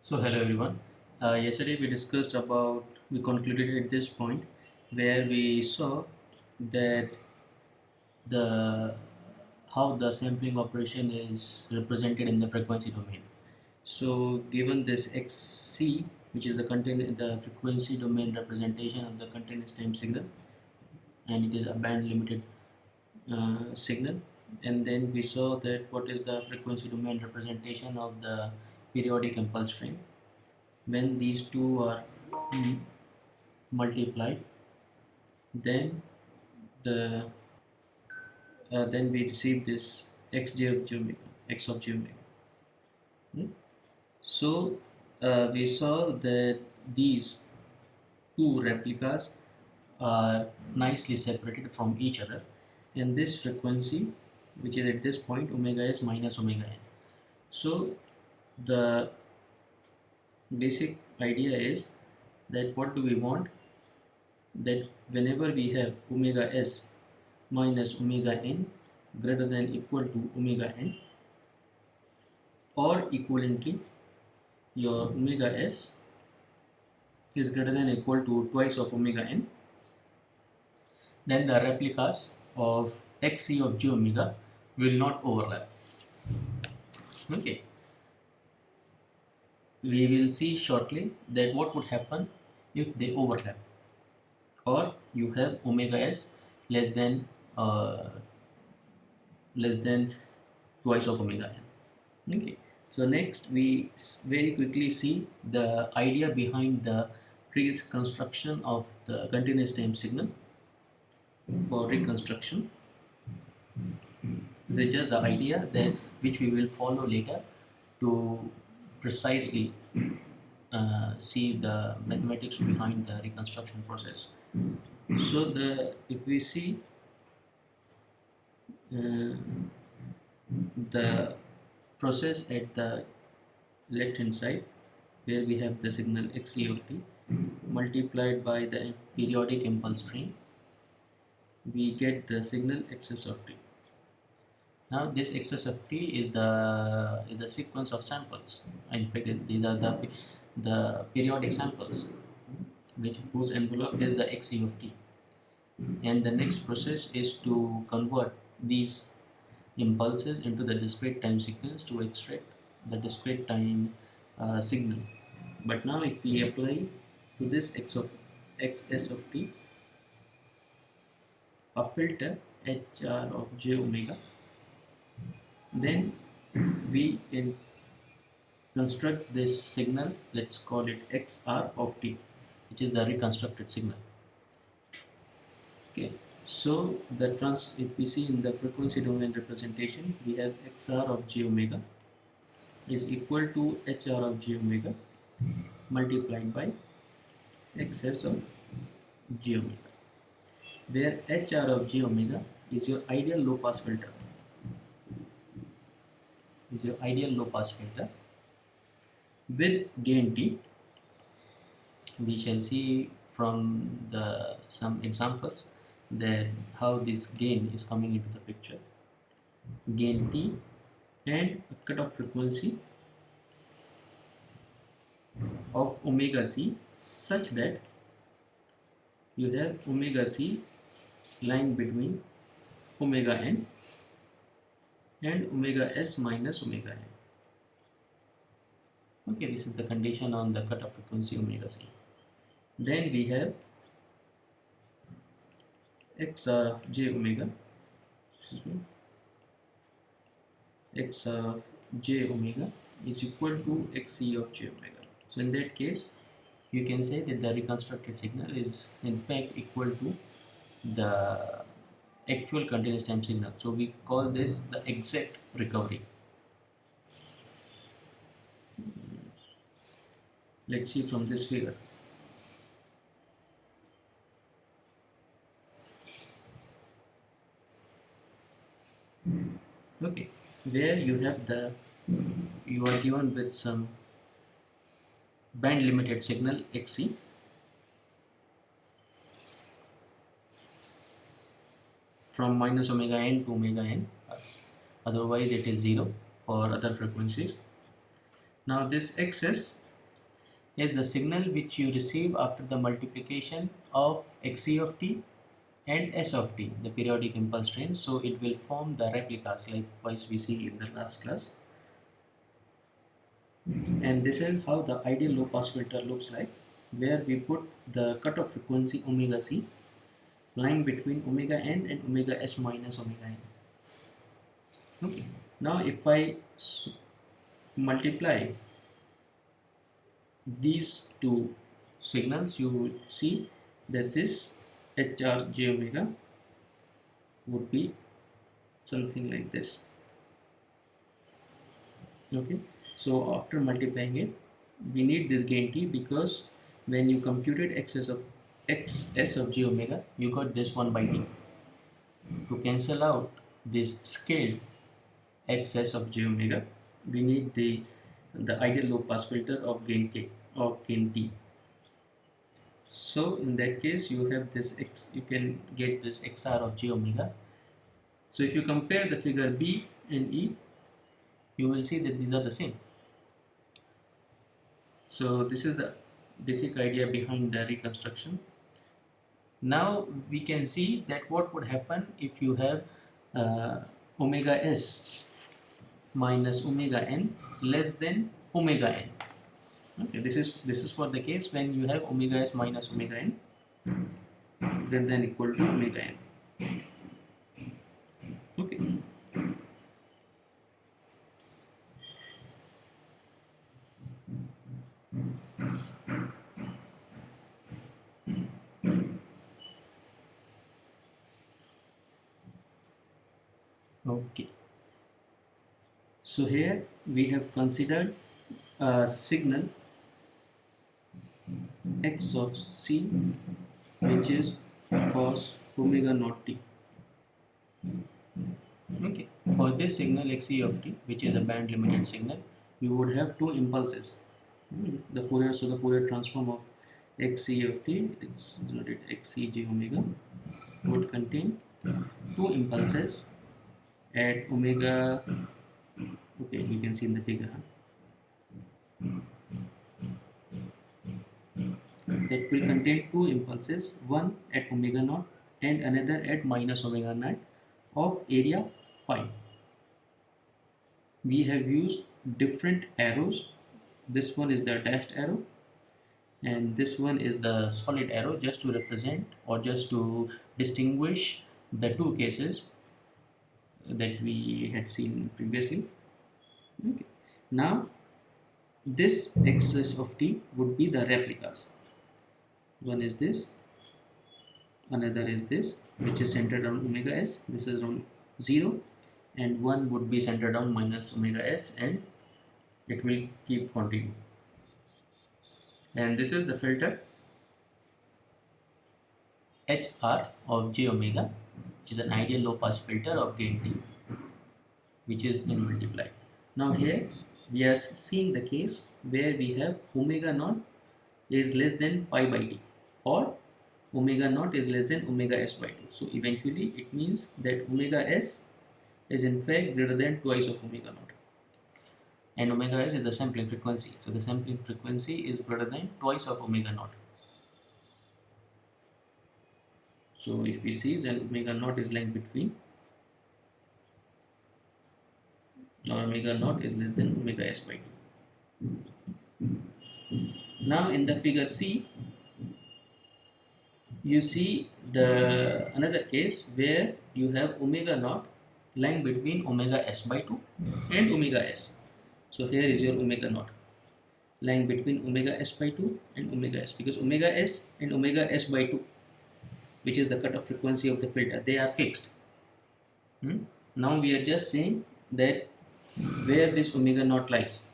So hello everyone. Yesterday we concluded at this point where we saw that the how the sampling operation is represented in the frequency domain. So given this xc, which is the frequency domain representation of the continuous time signal, and it is a band limited signal, and then we saw that what is the frequency domain representation of the periodic impulse stream when these two are mm, multiplied, then the then we receive this xj of j omega, x of j omega. Hmm? So we saw that these two replicas are nicely separated from each other, and this frequency, which is at this point omega s minus omega n. So the basic idea is that what do we want? That whenever we have omega s minus omega n greater than equal to omega n, or equivalently your omega s is greater than equal to twice of omega n, then the replicas of xc of j omega will not overlap. Okay, we will see shortly that what would happen if they overlap, or you have omega s less than uh, less than twice of omega n. Okay, so next we very quickly see the idea behind the reconstruction of the continuous time signal. For reconstruction, this is just the idea that which we will follow later to precisely see the mathematics behind the reconstruction process. So the if we see uh, the process at the left hand side, where we have the signal xc of t multiplied by the periodic impulse stream, we get the signal xs of t. Now this xs of t is the sequence of samples. In fact, these are the periodic samples, whose envelope is the xc of t. And the next process is to convert these impulses into the discrete time sequence to extract the discrete time signal. But now if we apply to this xs of t a filter hr of j omega, then we can construct this signal. Let's call it xr of t, which is the reconstructed signal. Okay, so if we see in the frequency domain representation, we have xr of j omega is equal to hr of j omega multiplied by xs of j omega, where hr of j omega is your ideal low pass filter, with gain t. We shall see from the some examples that how this gain is coming into the picture. Gain t and a cutoff frequency of omega c such that you have omega c lying between omega n and omega s minus omega n. Okay, this is the condition on the cutoff frequency omega c. Then we have xr of j omega, xr of j omega is equal to xc of j omega. So in that case, you can say that the reconstructed signal is in fact equal to the actual continuous time signal. So we call this the exact recovery. Let's see from this figure. Okay, where you are given with some band limited signal xc, from minus omega n to omega n, otherwise it is 0 for other frequencies. Now this xs is the signal which you receive after the multiplication of xc of t and s of t, the periodic impulse range. So it will form the replicas likewise we see in the last class. And this is how the ideal low pass filter looks like, where we put the cutoff frequency omega c lying between omega n and omega s minus omega n. Okay. Now if I multiply these two signals, you will see that this hr j omega would be something like this. Okay, so after multiplying it, we need this gain t, because when you computed xs of j omega, you got this 1 by t. To cancel out this scaled xs of j omega, we need the ideal low pass filter of gain k, of gain t. So in that case, you have this x, you can get this xr of j omega. So if you compare the figure B and E, you will see that these are the same. So this is the basic idea behind the reconstruction. Now we can see that what would happen if you have omega s minus omega n less than omega n. Okay, this is for the case when you have omega s minus omega n greater than equal to omega n. Okay. Okay. So here we have considered a signal x of c, which is cos omega naught t. Okay. For this signal xc of t, which is a band limited signal, you would have two impulses. The Fourier transform of xc of t, it's denoted xc j omega, would contain two impulses at omega. Okay, we can see in the figure that will contain two impulses, one at omega naught and another at minus omega naught of area pi. We have used different arrows. This one is the dashed arrow and this one is the solid arrow, just to represent or just to distinguish the two cases that we had seen previously. Okay. Now this xs of t would be the replicas. One is this, another is this, which is centered on omega s, this is on 0, and one would be centered on minus omega s, and it will keep continuing. And this is the filter HR of j omega, which is an ideal low pass filter of gain t, which is been multiplied. Now here we are seeing the case where we have omega naught is less than pi by t, or omega naught is less than omega s by 2. So eventually it means that omega s is in fact greater than twice of omega naught. And omega s is the sampling frequency. So the sampling frequency is greater than twice of omega naught. So if we see, then omega naught is lying between, or omega naught is less than omega s by 2. Now in the figure C, you see the another case where you have omega naught lying between omega s by 2 and omega s. So here is your omega naught lying between omega s by 2 and omega s, because omega s and omega s by 2, which is the cutoff frequency of the filter, they are fixed. Now we are just saying that where this omega naught lies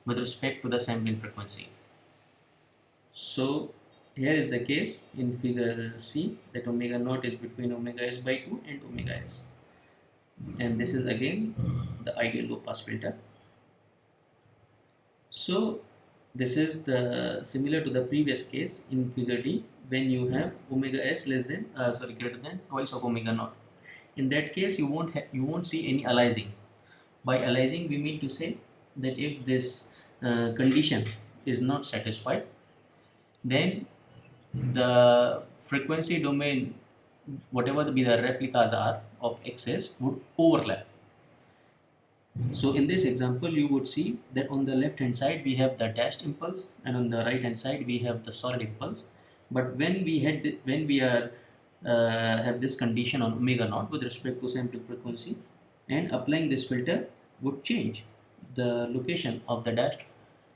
with respect to the sampling frequency. So here is the case in figure C, that omega naught is between omega s by 2 and omega s, and this is again the ideal low pass filter. So this is the similar to the previous case in figure D, when you have omega s less than greater than twice of omega naught. In that case you won't see any aliasing. By aliasing we mean to say that if this condition is not satisfied, then the frequency domain, whatever be the replicas are of xs, would overlap. So in this example, you would see that on the left hand side we have the dashed impulse, and on the right hand side we have the solid impulse. But when we are have this condition on omega naught with respect to sampling frequency, and applying this filter would change the location of the dashed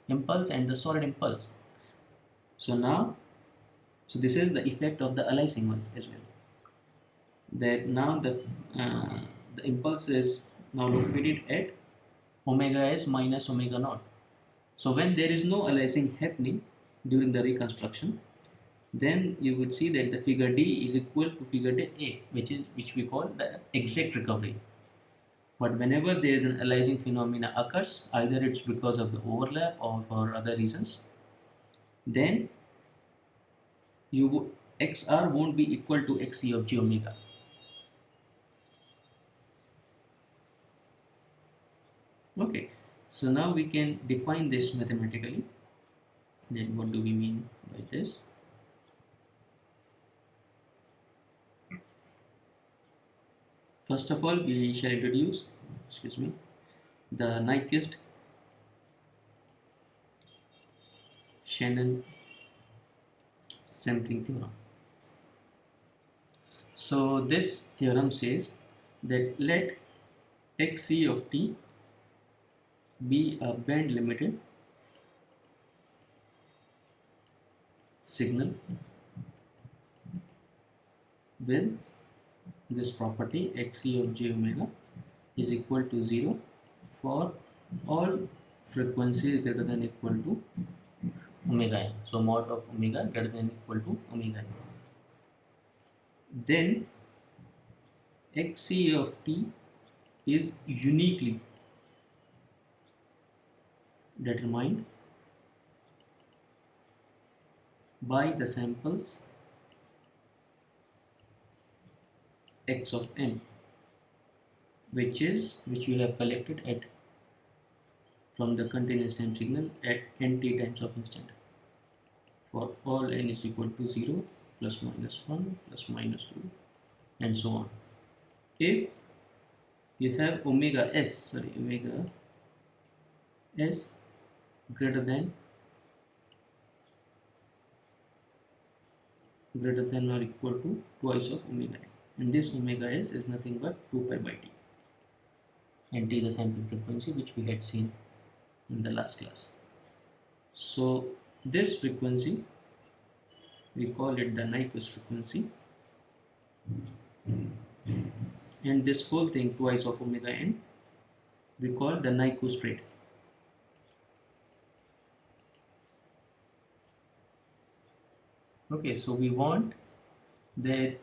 impulse and the solid impulse. So now, so this is the effect of the aliasing ones as well. That now the impulse is now located at omega s minus omega naught. So when there is no aliasing happening during the reconstruction, then you would see that the figure D is equal to figure D A, which we call the exact recovery. But whenever there is an aliasing phenomena occurs, either it's because of the overlap or for other reasons, then XR won't be equal to XC of J omega. Okay, so now we can define this mathematically. Then what do we mean by this? First of all, we shall introduce, the Nyquist-Shannon sampling theorem. So this theorem says that let Xc of t be a band limited signal with this property Xc of j omega is equal to 0 for all frequencies greater than equal to omega n. So mod of omega greater than equal to omega n. Then Xc of t is uniquely determined by the samples x of n, which we have collected at from the continuous time signal at nt times of instant for all n is equal to 0, plus minus 1, plus minus 2, and so on. If you have omega s greater than or equal to twice of omega n, and this omega s is nothing but 2 pi by t, and t is a sampling frequency which we had seen in the last class. So this frequency we call it the Nyquist frequency, and this whole thing twice of omega n we call the Nyquist rate. Okay, so we want that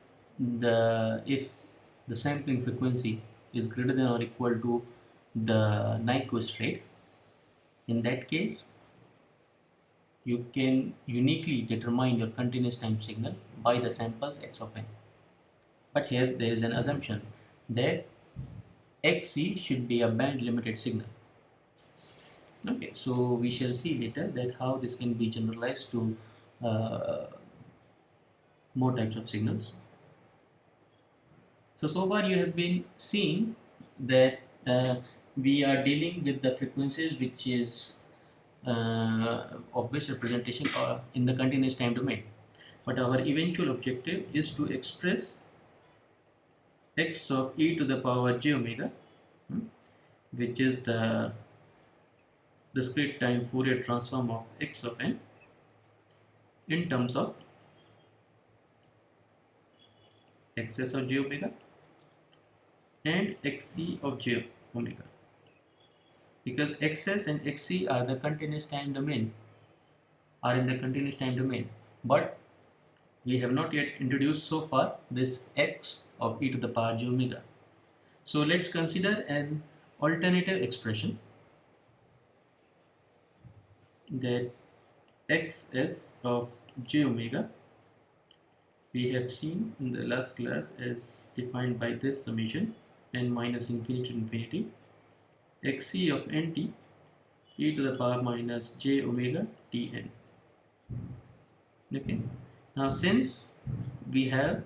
if the sampling frequency is greater than or equal to the Nyquist rate, in that case you can uniquely determine your continuous time signal by the samples x of n. But here there is an assumption that Xc should be a band limited signal. Okay, so we shall see later that how this can be generalized to more types of signals. So far you have been seeing that we are dealing with the frequencies which is of which representation in the continuous time domain, but our eventual objective is to express x of e to the power j omega, which is the discrete time Fourier transform of x of n in terms of xs of j omega and xc of j omega, because xs and xc are in the continuous time domain, but we have not yet introduced so far this x of e to the power j omega. So let's consider an alternative expression that xs of j omega we have seen in the last class as defined by this summation n minus infinity to infinity xc of nt e to the power minus j omega tn. Okay. Now since we have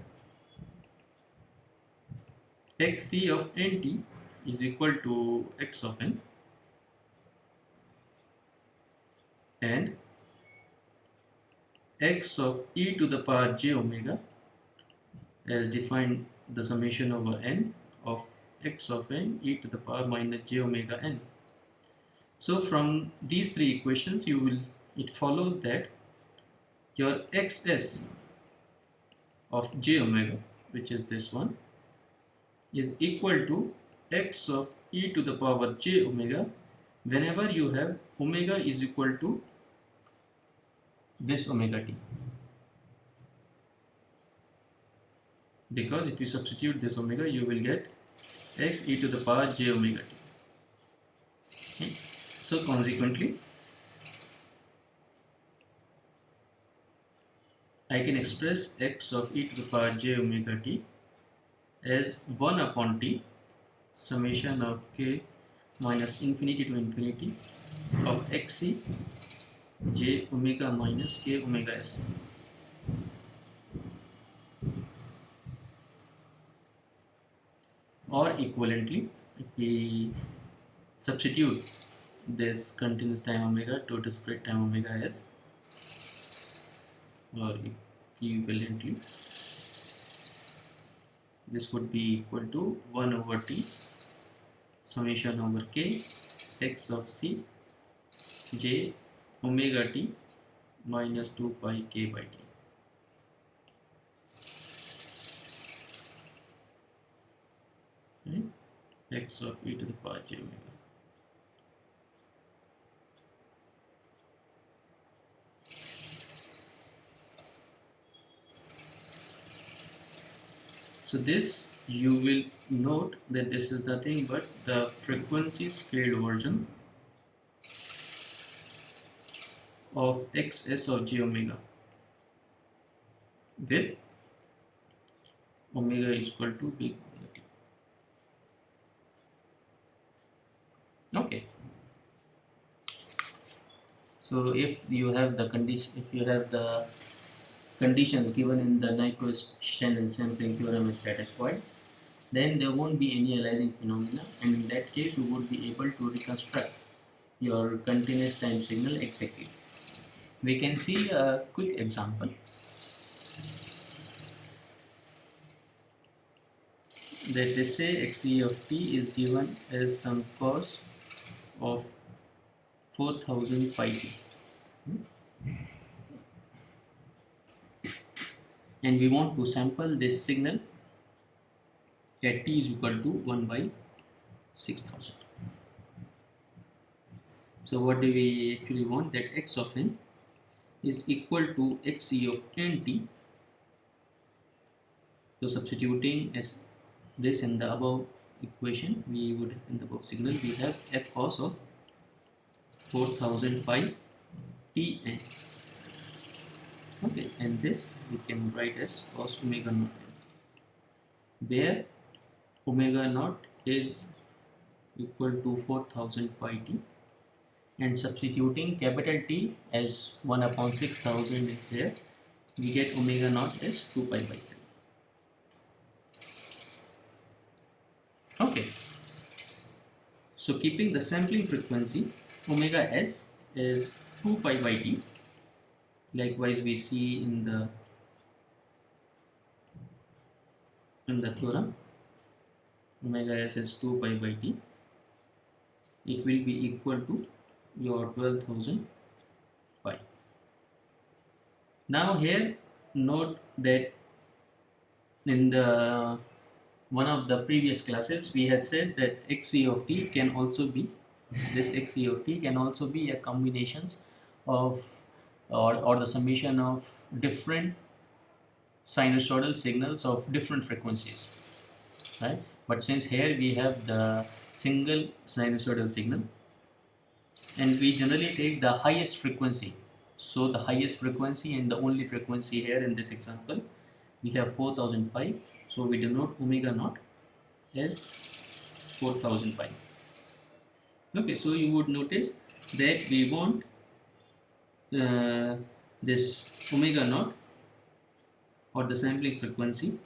xc of nt is equal to x of n, and x of e to the power j omega as defined the summation over n of x of n e to the power minus j omega n. So from these three equations it follows that your xs of j omega, which is this one, is equal to x of e to the power j omega whenever you have omega is equal to this omega t, because if you substitute this omega you will get x e to the power j omega t. Okay. So consequently I can express x of e to the power j omega t as 1 upon t summation of k minus infinity to infinity of xc j omega minus k omega s. Or equivalently, if we substitute this continuous time omega to discrete time omega s, or equivalently, this would be equal to 1 over t summation over k x of c j omega t minus 2 pi k by t. Right? X of e to the power j omega. So this, you will note that this is nothing but the frequency scaled version of xs of j omega with omega is equal to big omega t. Okay. So if you have the conditions given in the Nyquist-Shannon sampling theorem is satisfied, then there won't be any aliasing phenomena, and in that case you would be able to reconstruct your continuous time signal exactly. We can see a quick example. That let's say xc of t is given as some cos of 4000 pi t, and we want to sample this signal at t is equal to 1 by 6000. So what do we actually want? That x of n is equal to xc of nt. So substituting as this in the above equation, we would, in the above signal, we have f cos of 4000 pi tn. Okay, and this we can write as cos omega naught n, where omega naught is equal to 4000 pi t, and substituting capital T as 1 upon 6000 is there, we get omega naught as 2 pi by 3. Okay, so keeping the sampling frequency omega s is 2 pi by t. Likewise we see in the theorem omega s is 2 pi by t. It will be equal to your 12,000 pi. Now here note that in the one of the previous classes we have said that xc of t can also be, this xc of t can also be a combinations of or the summation of different sinusoidal signals of different frequencies, right? But since here we have the single sinusoidal signal and we generally take the highest frequency, so the highest frequency and the only frequency here in this example we have 4000 pi, so we denote omega naught as 4000 pi. Okay, so you would notice that we want this omega naught or the sampling frequency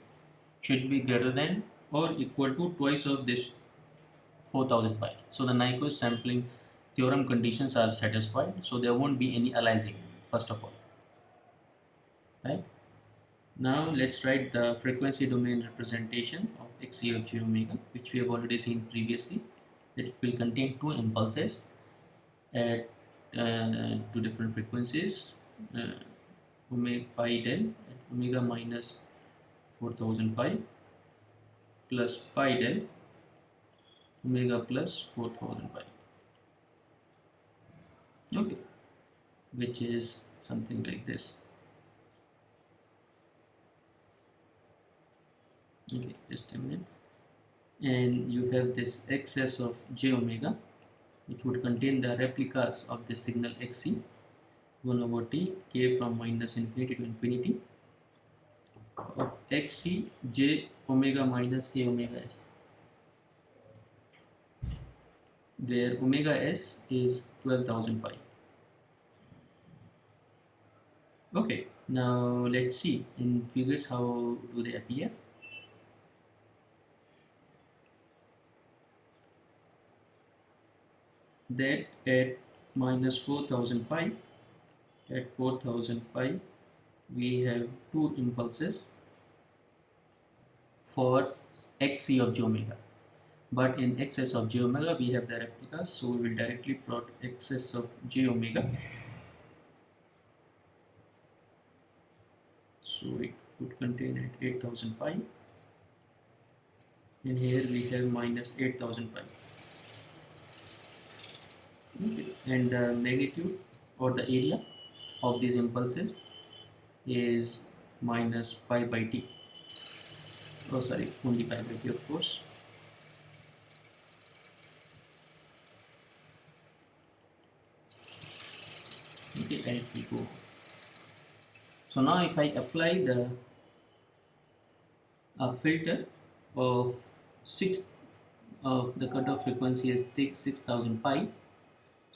should be greater than or equal to twice of this 4000 pi. So the Nyquist sampling theorem conditions are satisfied, so there won't be any aliasing first of all, right? Now let's write the frequency domain representation of Xc of j omega, which we have already seen previously. It will contain two impulses at two different frequencies, uh, omega pi del at omega minus 4000 pi plus pi del omega plus 4000 pi. Okay, which is something like this. Okay, just a minute. And you have this excess of j omega, which would contain the replicas of the signal xc 1 over t k from minus infinity to infinity of xc j omega minus k omega s, where omega s is 12,000 pi. Okay, now let's see in figures how do they appear. That at minus 4000 pi, at 4000 pi we have two impulses for xc of j omega, but in excess of j omega we have the replicas, so we will directly plot excess of j omega. So it would contain at 8000 pi, and here we have minus 8000 pi. Okay. And the magnitude or the area of these impulses is minus pi by t. Oh sorry, only pi by t of course. Okay, and we go. So now if I apply the filter of 6 of the cutoff frequency is 6000 pi,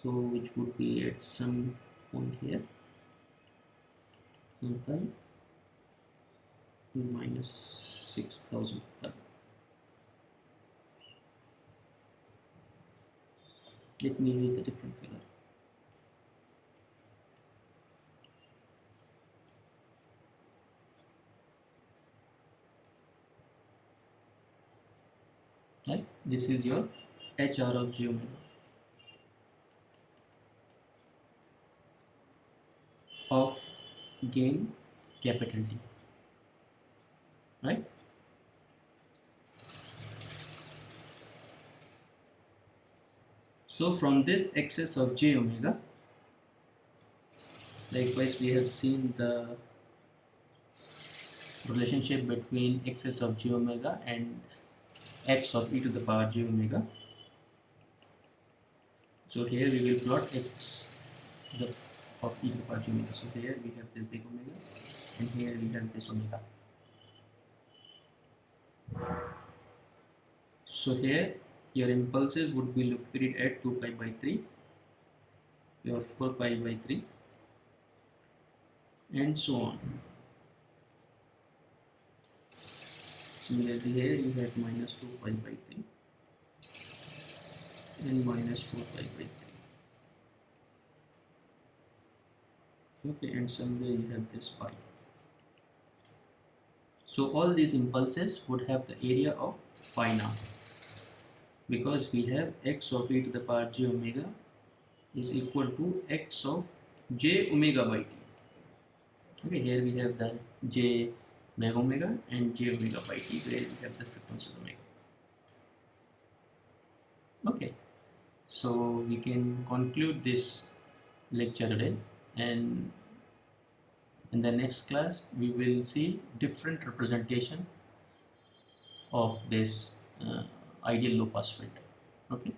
so which would be at some point here, some pi minus 6000 pi. Let me use a different color. Right, this is your HR of j omega of gain capital T, right? So from this excess of j omega, likewise we have seen the relationship between excess of j omega and x of e to the power j omega. So here we will plot x to the of e to the power j omega. So here we have this big omega, and here we have this omega. So here your impulses would be located at 2 pi by 3, your 4 pi by 3, and so on. Similarly here you have minus 2 pi by 3 and minus 4 pi by 3. Okay, and somewhere you have this pi. So all these impulses would have the area of pi now, because we have x of e to the power j omega is equal to x of j omega by t. Okay, here we have the j mega omega and j omega by t, where we have the frequency of omega. Okay, so we can conclude this lecture today, and in the next class we will see different representation of this ideal low pass filter. Okay.